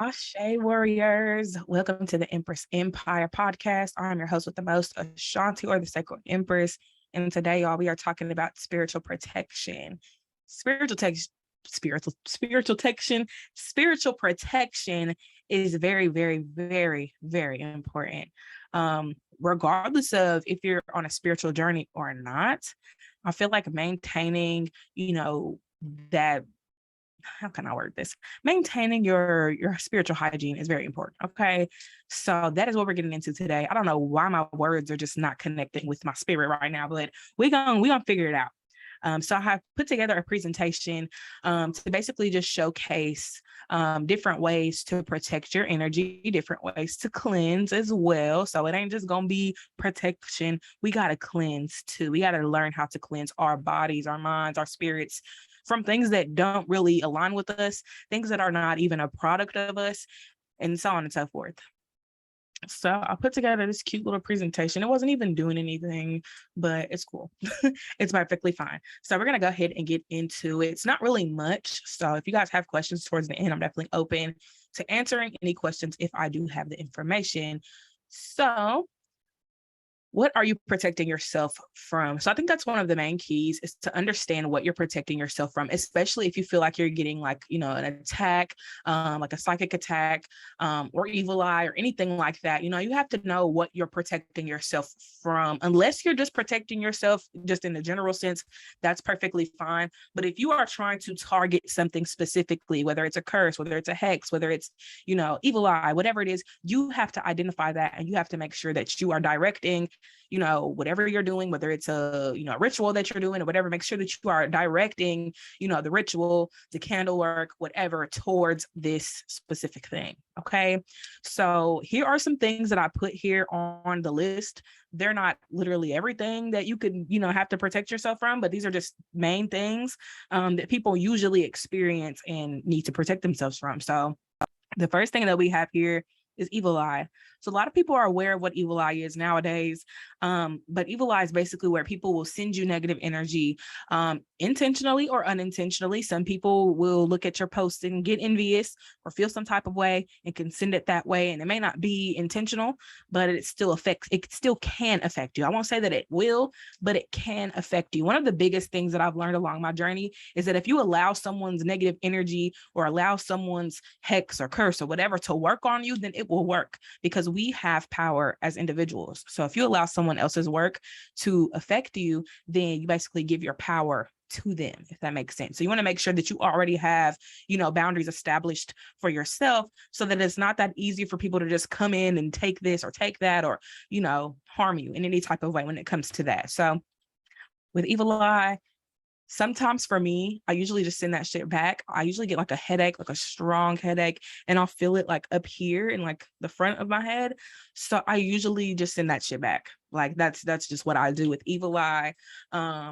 Ashe Warriors, welcome to the Empress Empire podcast. I'm your host with the most, Ashanti, or the Sacred Empress. And today, y'all, we are talking about spiritual protection. Spiritual text, spiritual protection is very, very, very, very important. Regardless of if you're on a spiritual journey or not, I feel like maintaining, that how can I word this? Maintaining your spiritual hygiene is very important. Okay. So that is what we're getting into today. I don't know why my words are just not connecting with my spirit right now, but we gonna figure it out. So I have put together a presentation to basically just showcase different ways to protect your energy, different ways to cleanse as well. So it ain't just gonna be protection. We gotta cleanse too. We gotta learn how to cleanse our bodies, our minds, our spirits from things that don't really align with us, things that are not even a product of us, and so on and so forth. So I put together this cute little presentation. It wasn't even doing anything, but it's cool. It's perfectly fine. So we're going to go ahead and get into it. It's not really much. So if you guys have questions towards the end, I'm definitely open to answering any questions if I do have the information. So what are you protecting yourself from? So I think that's one of the main keys is to understand what you're protecting yourself from, especially if you feel like you're getting an attack, like a psychic attack, or evil eye or anything like that. You have to know what you're protecting yourself from. Unless you're just protecting yourself just in the general sense, that's perfectly fine. But if you are trying to target something specifically, whether it's a curse, whether it's a hex, whether it's, evil eye, whatever it is, you have to identify that and you have to make sure that you are directing whatever you're doing, whether it's a ritual that you're doing or whatever, make sure that you are directing the ritual, the candle work, whatever, towards this specific thing. Okay, so here are some things that I put here on the list. They're not literally everything that you could have to protect yourself from, but these are just main things that people usually experience and need to protect themselves from. So the first thing that we have here is evil eye. So a lot of people are aware of what evil eye is nowadays. But evil eye is basically where people will send you negative energy, intentionally or unintentionally. Some people will look at your post and get envious or feel some type of way and can send it that way. And it may not be intentional, but it still can affect you. I won't say that it will, but it can affect you. One of the biggest things that I've learned along my journey is that if you allow someone's negative energy or allow someone's hex or curse or whatever to work on you, then it will work, because we have power as individuals. So if you allow someone else's work to affect you, then you basically give your power to them, if that makes sense. So you want to make sure that you already have, boundaries established for yourself, so that it's not that easy for people to just come in and take this or take that, or, harm you in any type of way when it comes to that. So with evil eye, sometimes for me, I usually just send that shit back. I usually get like a headache, like a strong headache, and I'll feel it like up here in like the front of my head. So I usually just send that shit back. Like that's just what I do with evil eye.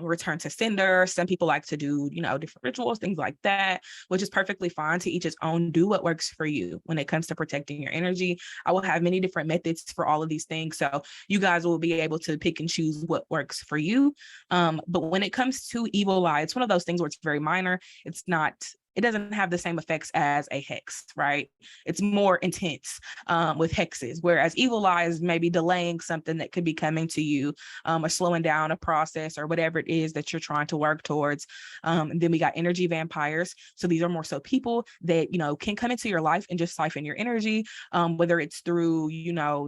Return to sender. Some people like to do, different rituals, things like that, which is perfectly fine. To each his own. Do what works for you when it comes to protecting your energy. I will have many different methods for all of these things. So you guys will be able to pick and choose what works for you. But when it comes to evil eye, it's one of those things where it's very minor. It doesn't have the same effects as a hex, right? It's more intense with hexes, whereas evil eye is maybe delaying something that could be coming to you, or slowing down a process or whatever it is that you're trying to work towards. And then we got energy vampires. So these are more so people that, can come into your life and just siphon your energy, whether it's through,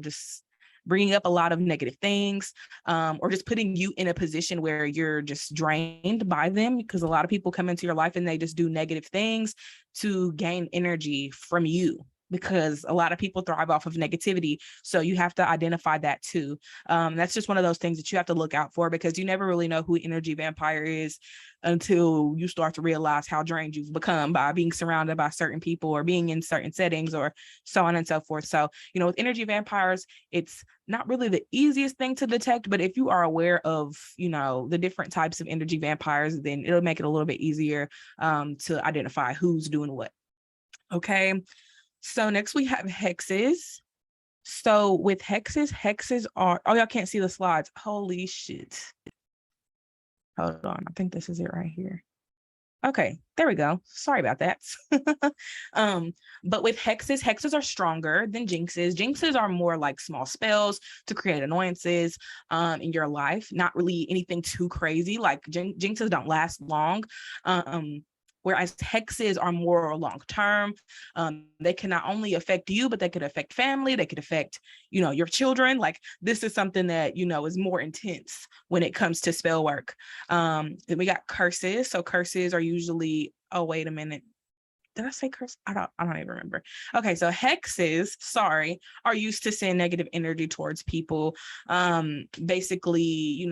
just bringing up a lot of negative things, or just putting you in a position where you're just drained by them, because a lot of people come into your life and they just do negative things to gain energy from you, because a lot of people thrive off of negativity. So you have to identify that too. That's just one of those things that you have to look out for, because you never really know who energy vampire is until you start to realize how drained you've become by being surrounded by certain people or being in certain settings or so on and so forth. So, with energy vampires, it's not really the easiest thing to detect, but if you are aware of, the different types of energy vampires, then it'll make it a little bit easier to identify who's doing what. Okay. So next we have hexes. So with hexes are, oh, y'all can't see the slides. Holy shit. Hold on. I think this is it right here. Okay, there we go. Sorry about that. um, but with hexes are stronger than jinxes. Jinxes are more like small spells to create annoyances in your life, not really anything too crazy. Like jinxes don't last long. Um, Whereas hexes are more long term. They can not only affect you, but they could affect family. They could affect, your children. Like this is something that, is more intense when it comes to spell work. Then we got curses. So curses are usually, oh, wait a minute. Did I say curse? I don't even remember. Okay, so hexes, sorry, are used to send negative energy towards people. Basically,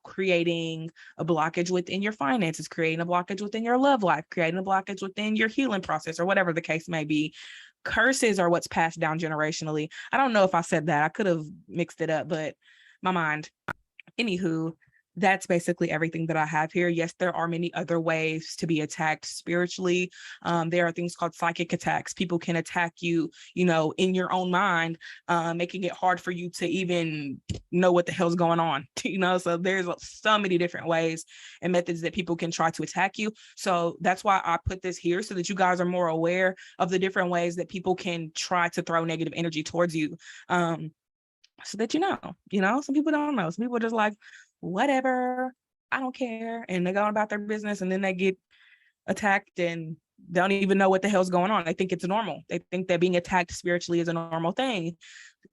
creating a blockage within your finances, creating a blockage within your love life, creating a blockage within your healing process, or whatever the case may be. Curses are what's passed down generationally. I don't know if I said that. I could have mixed it up, but my mind. Anywho, that's basically everything that I have here. Yes, there are many other ways to be attacked spiritually. There are things called psychic attacks. People can attack you, in your own mind, making it hard for you to even know what the hell's going on. So there's so many different ways and methods that people can try to attack you. So that's why I put this here so that you guys are more aware of the different ways that people can try to throw negative energy towards you. So that some people don't know. Some people are just like, whatever, I don't care. And they're going about their business and then they get attacked and don't even know what the hell's going on. They think it's normal. They think that being attacked spiritually is a normal thing.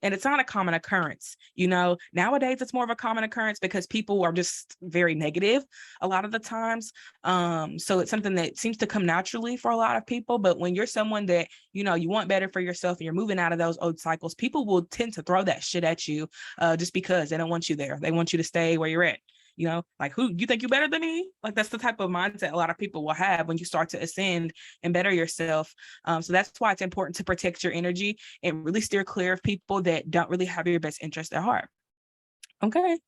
And it's not a common occurrence. Nowadays it's more of a common occurrence because people are just very negative a lot of the times. So it's something that seems to come naturally for a lot of people. But when you're someone that, you want better for yourself and you're moving out of those old cycles, people will tend to throw that shit at you just because they don't want you there. They want you to stay where you're at. Like, who you think you better than me? Like, that's the type of mindset a lot of people will have when you start to ascend and better yourself. So that's why it's important to protect your energy and really steer clear of people that don't really have your best interest at heart. Okay.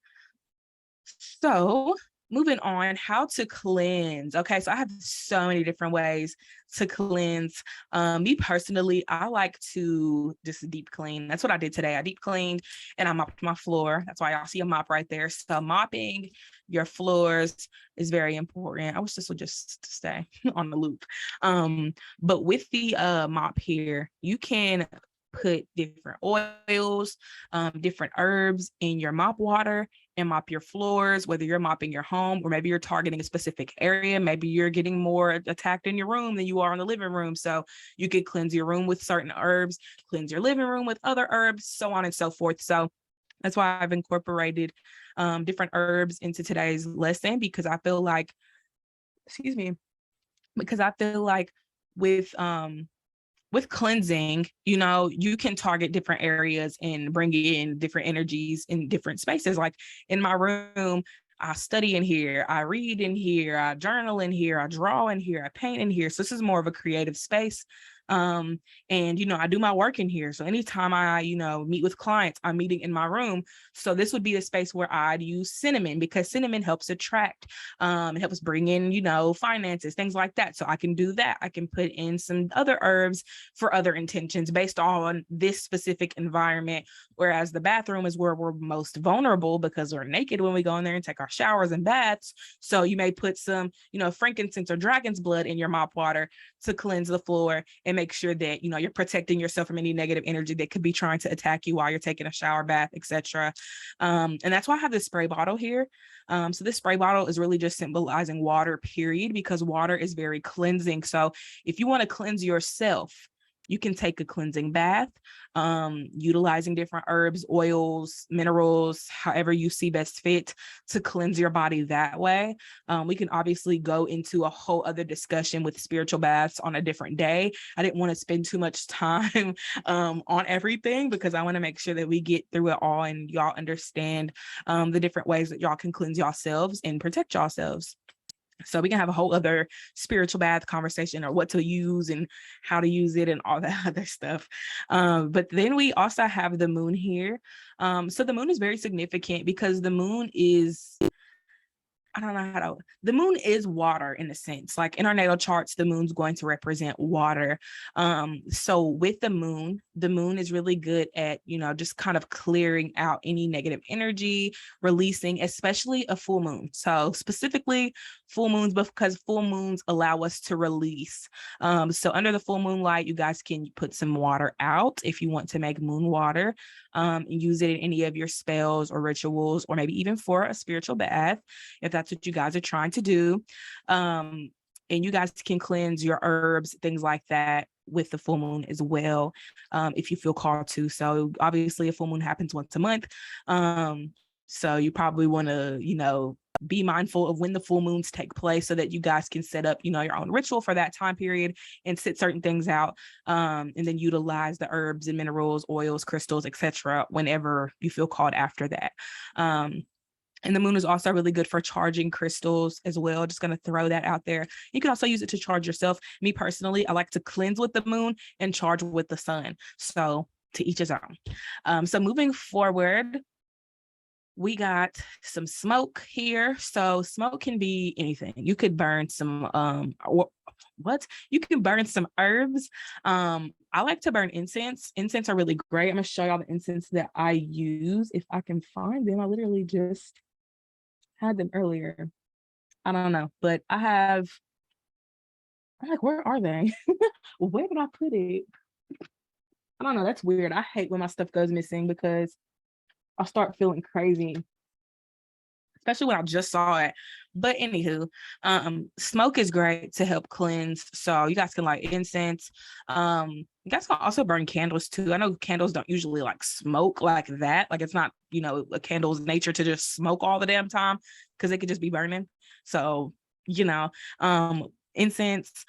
So moving on, how to cleanse. Okay, so I have so many different ways to cleanse. Me personally, I like to just deep clean. That's what I did today. I deep cleaned and I mopped my floor. That's why y'all see a mop right there. So mopping your floors is very important. I wish this would just stay on the loop. But with the mop here, you can put different oils, different herbs in your mop water and mop your floors, whether you're mopping your home or maybe you're targeting a specific area. Maybe you're getting more attacked in your room than you are in the living room. So you could cleanse your room with certain herbs, cleanse your living room with other herbs, so on and so forth. So that's why I've incorporated different herbs into today's lesson because I feel like, with cleansing, you can target different areas and bring in different energies in different spaces. Like in my room, I study in here, I read in here, I journal in here, I draw in here, I paint in here. So this is more of a creative space. And, I do my work in here. So anytime I, meet with clients, I'm meeting in my room. So this would be the space where I'd use cinnamon because cinnamon helps attract, it helps bring in, finances, things like that. So I can do that. I can put in some other herbs for other intentions based on this specific environment. Whereas the bathroom is where we're most vulnerable because we're naked when we go in there and take our showers and baths. So you may put some, frankincense or dragon's blood in your mop water to cleanse the floor and make sure that you're protecting yourself from any negative energy that could be trying to attack you while you're taking a shower, bath, etc. And that's why I have this spray bottle here. So this spray bottle is really just symbolizing water, period, because water is very cleansing. So if you want to cleanse yourself, you can take a cleansing bath, utilizing different herbs, oils, minerals, however you see best fit to cleanse your body that way. We can obviously go into a whole other discussion with spiritual baths on a different day. I didn't want to spend too much time on everything because I want to make sure that we get through it all and y'all understand the different ways that y'all can cleanse yourselves and protect yourselves. So we can have a whole other spiritual bath conversation or what to use and how to use it and all that other stuff. But then we also have the moon here. So the moon is very significant because the moon is, the moon is water in a sense. Like in our natal charts, the moon's going to represent water. So with the moon is really good at, just kind of clearing out any negative energy, releasing, especially a full moon. So specifically full moons, because full moons allow us to release. So under the full moon light, you guys can put some water out if you want to make moon water, and use it in any of your spells or rituals, or maybe even for a spiritual bath, if that's what you guys are trying to do. And you guys can cleanse your herbs, things like that, with the full moon as well, if you feel called to. So obviously a full moon happens once a month. So you probably want to, be mindful of when the full moons take place so that you guys can set up, your own ritual for that time period and sit certain things out, and then utilize the herbs and minerals, oils, crystals, etc. whenever you feel called after that. And the moon is also really good for charging crystals as well. Just going to throw that out there. You can also use it to charge yourself. Me personally, I like to cleanse with the moon and charge with the sun. So to each his own. So moving forward, we got some smoke here. So smoke can be anything. You could burn some, you can burn some herbs. I like to burn incense. Incense are really great. I'm going to show y'all the incense that I use if I can find them. I literally just had them earlier. I don't know, but I'm like, where are they? Where did I put it? I don't know. That's weird. I hate when my stuff goes missing because I start feeling crazy, especially when I just saw it. But anywho, smoke is great to help cleanse. So you guys can light incense. You guys can also burn candles too. I know candles don't usually like smoke like that. Like it's not, a candle's nature to just smoke all the damn time, because it could just be burning. So, incense,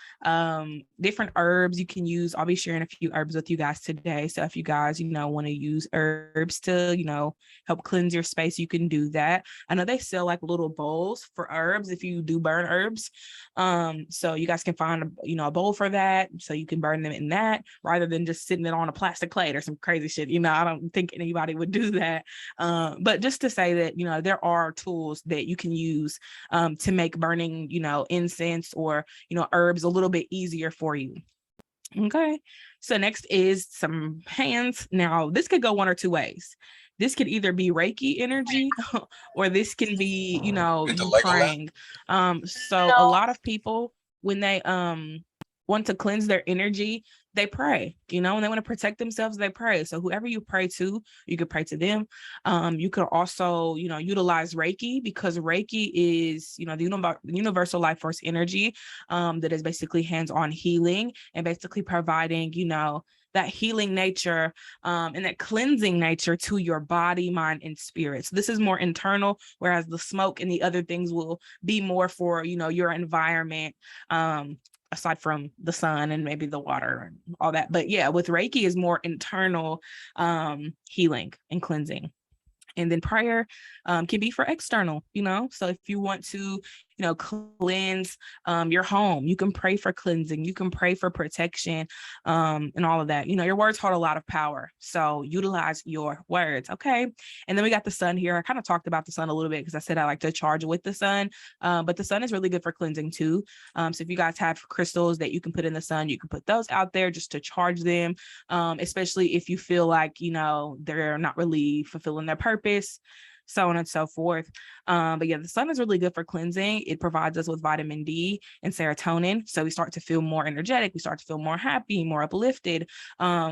different herbs you can use. I'll be sharing a few herbs with you guys today. So if you guys, want to use herbs to, help cleanse your space, you can do that. I know they sell like little bowls for herbs if you do burn herbs. So you guys can find a bowl for that, so you can burn them in that rather than just sitting it on a plastic plate or some crazy shit. I don't think anybody would do that. But just to say that, there are tools that you can use to make burning, incense or herbs a little bit easier for you. Okay, so next is some hands. Now this could go one or two ways. This could either be Reiki energy or this can be, you praying. So a lot of people, when they want to cleanse their energy, they pray, and they want to protect themselves, they pray. So whoever you pray to, you could pray to them. You could also, utilize Reiki, because Reiki is, the universal life force energy, that is basically hands-on healing and basically providing, that healing nature, and that cleansing nature to your body, mind, and spirit. So this is more internal, whereas the smoke and the other things will be more for, your environment, aside from the sun and maybe the water and all that. But yeah, with Reiki is more internal healing and cleansing. And then prayer can be for external, so if you want to, cleanse your home, you can pray for cleansing, you can pray for protection, and all of that. Your words hold a lot of power, so utilize your words. Okay. And then we got the sun here. I kind of talked about the sun a little bit because I said I like to charge with the sun, but the sun is really good for cleansing too. So if you guys have crystals that you can put in the sun, you can put those out there just to charge them, especially if you feel like, they're not really fulfilling their purpose, so on and so forth. But yeah, the sun is really good for cleansing. It provides us with vitamin D and serotonin. So we start to feel more energetic. We start to feel more happy, more uplifted,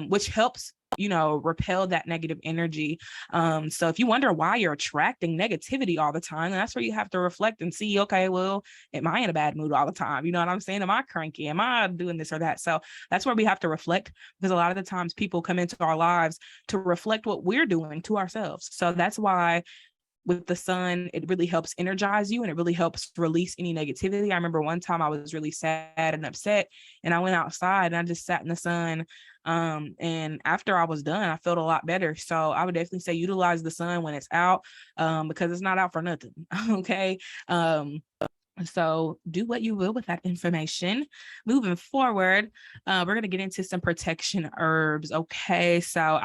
which helps, repel that negative energy. So if you wonder why you're attracting negativity all the time, that's where you have to reflect and see, okay, well, am I in a bad mood all the time? You know what I'm saying? Am I cranky? Am I doing this or that? So that's where we have to reflect, because a lot of the times people come into our lives to reflect what we're doing to ourselves. So that's why with the sun, it really helps energize you and it really helps release any negativity. I remember one time I was really sad and upset, and I went outside and I just sat in the sun. And after I was done, I felt a lot better. So I would definitely say utilize the sun when it's out, because it's not out for nothing. Okay. So do what you will with that information. Moving forward, we're going to get into some protection herbs. Okay, so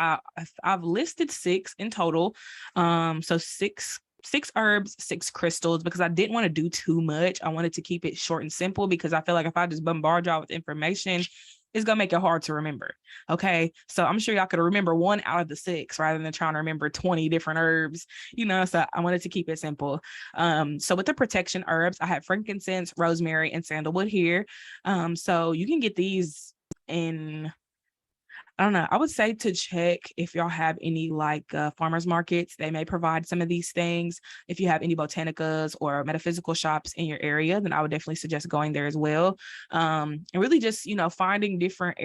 I've listed 6 in total. So six herbs, 6 crystals, because I didn't want to do too much. I wanted to keep it short and simple, because I feel like if I just bombard y'all with information, it's gonna make it hard to remember. Okay. So I'm sure y'all could remember 1 out of the 6 rather than trying to remember 20 different herbs, so I wanted to keep it simple. So with the protection herbs, I have frankincense, rosemary, and sandalwood here. So you can get these in, I don't know. I would say to check if y'all have any like farmers markets. They may provide some of these things. If you have any botanicas or metaphysical shops in your area, then I would definitely suggest going there as well. And really just, finding different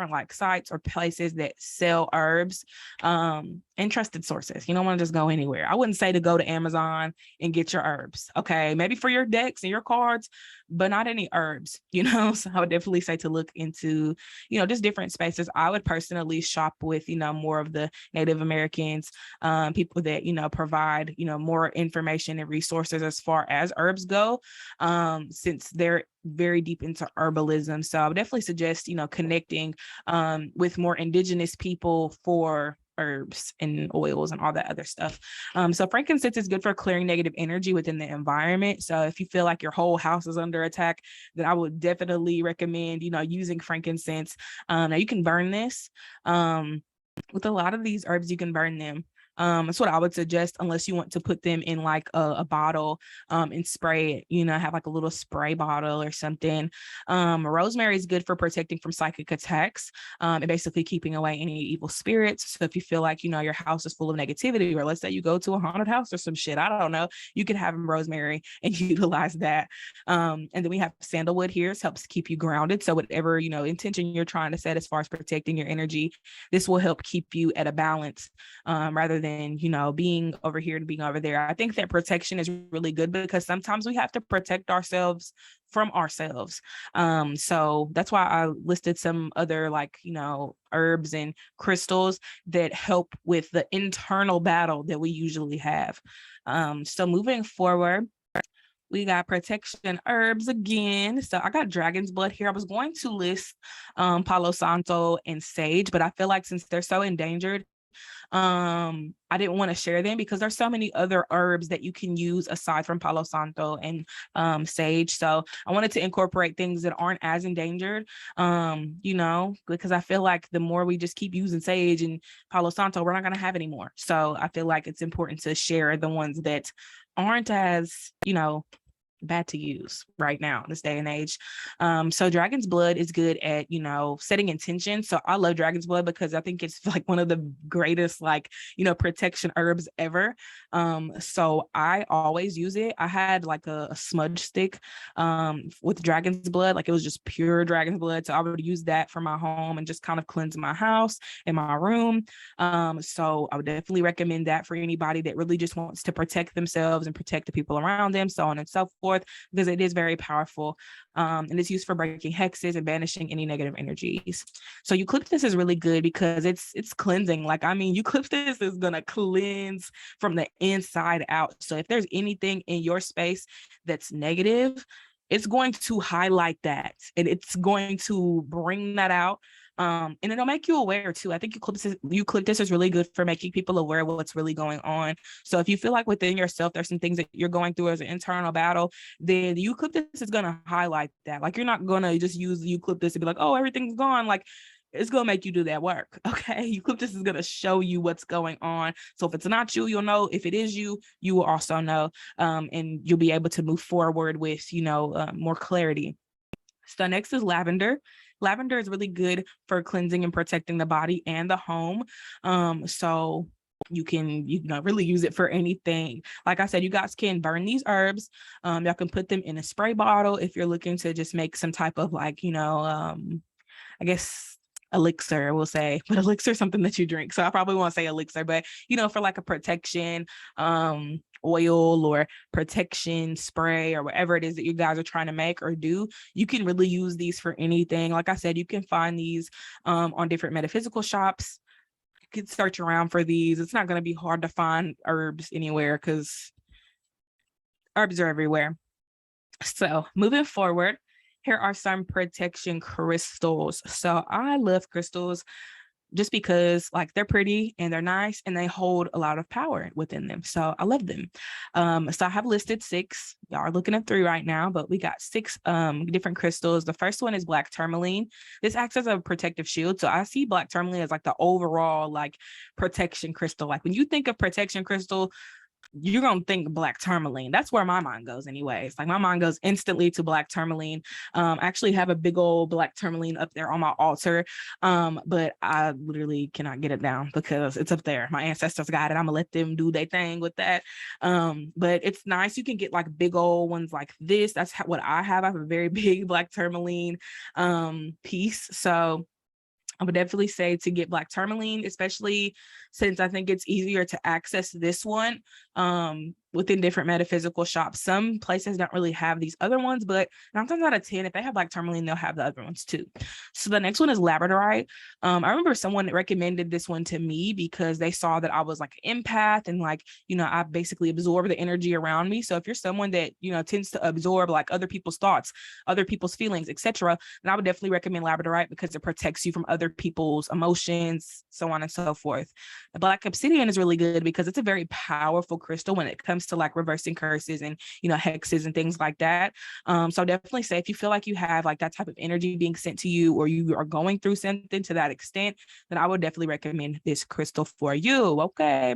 like sites or places that sell herbs, and trusted sources. You don't want to just go anywhere. I wouldn't say to go to Amazon and get your herbs. Okay. Maybe for your decks and your cards, but not any herbs, So I would definitely say to look into, just different spaces. I would personally shop with, more of the Native Americans, people that, provide, more information and resources as far as herbs go, since they're very deep into herbalism. So I would definitely suggest, connecting with more indigenous people for herbs and oils and all that other stuff. So frankincense is good for clearing negative energy within the environment. So if you feel like your whole house is under attack, then I would definitely recommend, using frankincense. Now you can burn this. With a lot of these herbs, you can burn them. That's what I would suggest, unless you want to put them in like a bottle, and spray it, have like a little spray bottle or something. Rosemary is good for protecting from psychic attacks, and basically keeping away any evil spirits. So if you feel like, your house is full of negativity, or let's say you go to a haunted house or some shit, I don't know, you can have rosemary and utilize that. And then we have sandalwood here. It helps keep you grounded. So whatever, intention you're trying to set as far as protecting your energy, this will help keep you at a balance, rather than, being over here and being over there. I think that protection is really good because sometimes we have to protect ourselves from ourselves. So that's why I listed some other like, herbs and crystals that help with the internal battle that we usually have. So moving forward, we got protection herbs again. So I got dragon's blood here. I was going to list Palo Santo and sage, but I feel like since they're so endangered, I didn't want to share them because there's so many other herbs that you can use aside from Palo Santo and sage. So I wanted to incorporate things that aren't as endangered, because I feel like the more we just keep using sage and Palo Santo, we're not going to have any more. So I feel like it's important to share the ones that aren't as, bad to use right now in this day and age. So dragon's blood is good at, setting intention. So I love dragon's blood because I think it's like one of the greatest, like, protection herbs ever. So I always use it. I had like a smudge stick with dragon's blood, like it was just pure dragon's blood. So I would use that for my home and just kind of cleanse my house and my room. So I would definitely recommend that for anybody that really just wants to protect themselves and protect the people around them, so on and so forth, because it is very powerful, and it's used for breaking hexes and banishing any negative energies. So eucalyptus is really good because it's cleansing. Like, I mean, eucalyptus is gonna cleanse from the inside out. So if there's anything in your space that's negative, it's going to highlight that and it's going to bring that out. And it'll make you aware too. I think eucalyptus is really good for making people aware of what's really going on. So if you feel like within yourself, there's some things that you're going through as an internal battle, then the eucalyptus is going to highlight that. Like, you're not going to just use the eucalyptus and be like, oh, everything's gone. Like, it's going to make you do that work. Okay. Eucalyptus is going to show you what's going on. So if it's not you, you'll know. If it is you, you will also know. And you'll be able to move forward with, more clarity. So next is lavender. Lavender is really good for cleansing and protecting the body and the home. So you can, really use it for anything. Like I said, you guys can burn these herbs. Y'all can put them in a spray bottle if you're looking to just make some type of like, I guess elixir, we'll say, but elixir is something that you drink. So I probably won't say elixir, but for like a protection oil or protection spray or whatever it is that you guys are trying to make or do, you can really use these for anything. Like I said, you can find these on different metaphysical shops. You can search around for these. It's not going to be hard to find herbs anywhere because herbs are everywhere. So moving forward, here are some protection crystals. So I love crystals. just because like they're pretty and they're nice and they hold a lot of power within them. So I love them. So I have listed 6. Y'all are looking at 3 right now, but we got 6 different crystals. The first one is black tourmaline. This acts as a protective shield. So I see black tourmaline as like the overall like protection crystal. Like when you think of protection crystal, you're gonna think black tourmaline. That's where my mind goes anyways. Like my mind goes instantly to black tourmaline. I actually have a big old black tourmaline up there on my altar, but I literally cannot get it down because it's up there. My ancestors got it. I'm gonna let them do their thing with that. But it's nice. You can get like big old ones like this. That's what I have. I have a very big black tourmaline piece. So I would definitely say to get black tourmaline, especially since I think it's easier to access this one within different metaphysical shops. Some places don't really have these other ones, but 9 times out of 10, if they have black tourmaline, they'll have the other ones too. So the next one is labradorite. I remember someone recommended this one to me because they saw that I was like an empath and like, I basically absorb the energy around me. So if you're someone that, tends to absorb like other people's thoughts, other people's feelings, etc., then I would definitely recommend labradorite because it protects you from other people's emotions, so on and so forth. The black obsidian is really good because it's a very powerful crystal when it comes to like reversing curses and hexes and things like that. So definitely say if you feel like you have like that type of energy being sent to you, or you are going through something to that extent, then I would definitely recommend this crystal for you. Okay,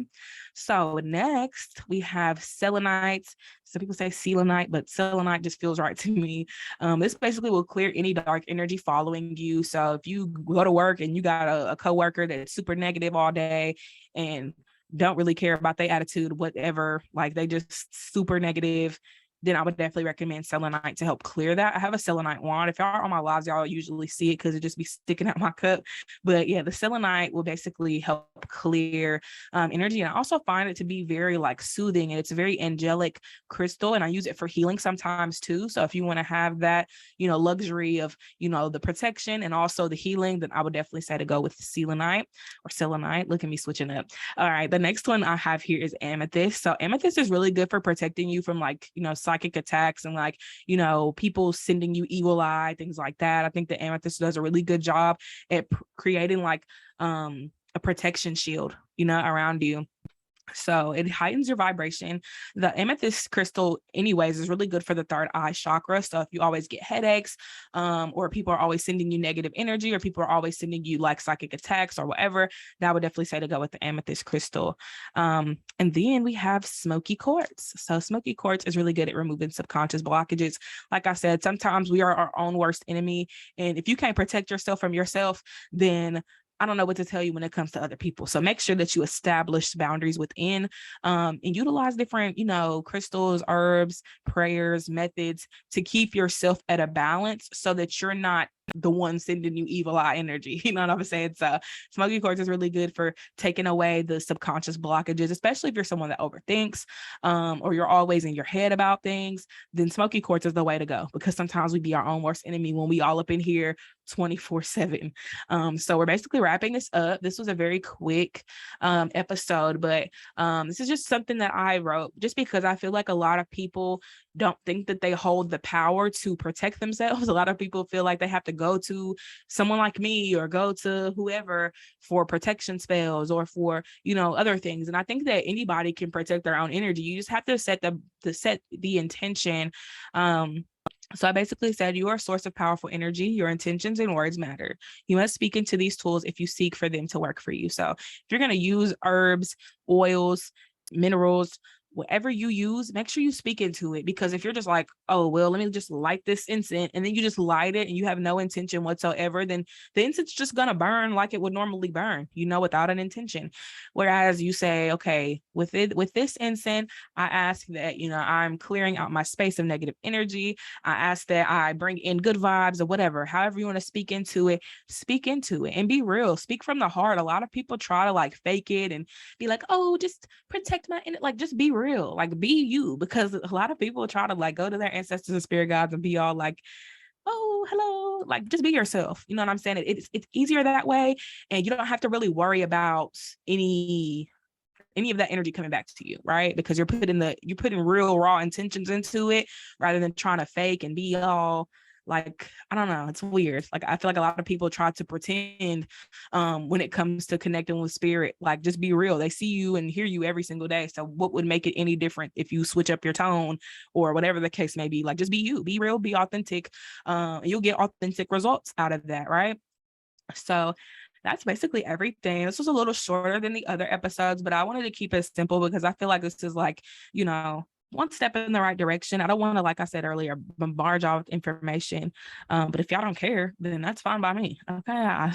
so next we have selenite. Some people say selenite, but selenite just feels right to me. This basically will clear any dark energy following you. So if you go to work and you got a coworker that's super negative all day and don't really care about their attitude, whatever, like they just super negative, then I would definitely recommend selenite to help clear that. I have a selenite wand. If y'all are on my lives, y'all usually see it because it just be sticking out my cup. But yeah, the selenite will basically help clear energy. And I also find it to be very like soothing, and it's a very angelic crystal. And I use it for healing sometimes too. So if you want to have that, luxury of, the protection and also the healing, then I would definitely say to go with selenite or selenite. Look at me switching up. All right. The next one I have here is amethyst. So amethyst is really good for protecting you from like, psychic attacks and like, people sending you evil eye, things like that. I think the amethyst does a really good job at creating like a protection shield, around you. So it heightens your vibration. The amethyst crystal anyways is really good for the third eye chakra. So if you always get headaches, or people are always sending you negative energy, or people are always sending you like psychic attacks or whatever, that I would definitely say to go with the amethyst crystal. And then we have smoky quartz. So smoky quartz is really good at removing subconscious blockages. Like I said, sometimes we are our own worst enemy. And if you can't protect yourself from yourself, then I don't know what to tell you when it comes to other people. So make sure that you establish boundaries within, and utilize different, crystals, herbs, prayers, methods to keep yourself at a balance so that you're not the one sending you evil eye energy. You know what I'm saying? So smoky quartz is really good for taking away the subconscious blockages, especially if you're someone that overthinks, or you're always in your head about things. Then smoky quartz is the way to go, because sometimes we be our own worst enemy when we all up in here 24/7. So we're basically wrapping this up. This was a very quick episode, but this is just something that I wrote just because I feel like a lot of people don't think that they hold the power to protect themselves. A lot of people feel like they have to go to someone like me or go to whoever for protection spells or for, other things. And I think that anybody can protect their own energy. You just have to set the intention. So I basically said you are a source of powerful energy. Your intentions and words matter. You must speak into these tools if you seek for them to work for you. So if you're going to use herbs, oils, minerals, whatever you use, make sure you speak into it. Because if you're just like, oh, well, let me just light this incense, and then you just light it and you have no intention whatsoever, then the incense is just going to burn like it would normally burn, without an intention. Whereas you say, okay, with this incense, I ask that, I'm clearing out my space of negative energy. I ask that I bring in good vibes or whatever, however you want to speak into it and be real. Speak from the heart. A lot of people try to like fake it and be like, oh, just protect my, like, just be real, like be you, because a lot of people try to like go to their ancestors and spirit guides and be all like, oh, hello, like just be yourself. You know what I'm saying? It's easier that way, and you don't have to really worry about any of that energy coming back to you, right? Because you're putting real raw intentions into it rather than trying to fake and be all like, I don't know, it's weird. Like, I feel like a lot of people try to pretend when it comes to connecting with spirit. Like, just be real. They see you and hear you every single day. So what would make it any different if you switch up your tone or whatever the case may be? Like, just be you, be real, be authentic. You'll get authentic results out of that, right? So that's basically everything. This was a little shorter than the other episodes, but I wanted to keep it simple because I feel like this is like, you know, one step in the right direction. I don't want to, like I said earlier, bombard y'all with information. But if y'all don't care, then that's fine by me. Okay.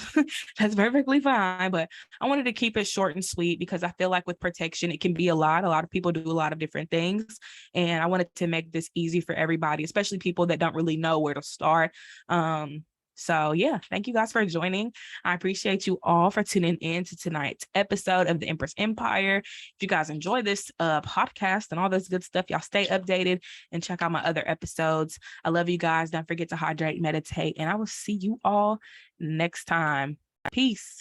That's perfectly fine. But I wanted to keep it short and sweet because I feel like with protection, it can be a lot. A lot of people do a lot of different things. And I wanted to make this easy for everybody, especially people that don't really know where to start. So yeah, thank you guys for joining. I appreciate you all for tuning in to tonight's episode of the Empress Empire. If you guys enjoy this podcast and all this good stuff, y'all stay updated and check out my other episodes. I love you guys. Don't forget to hydrate, meditate, and I will see you all next time. Peace.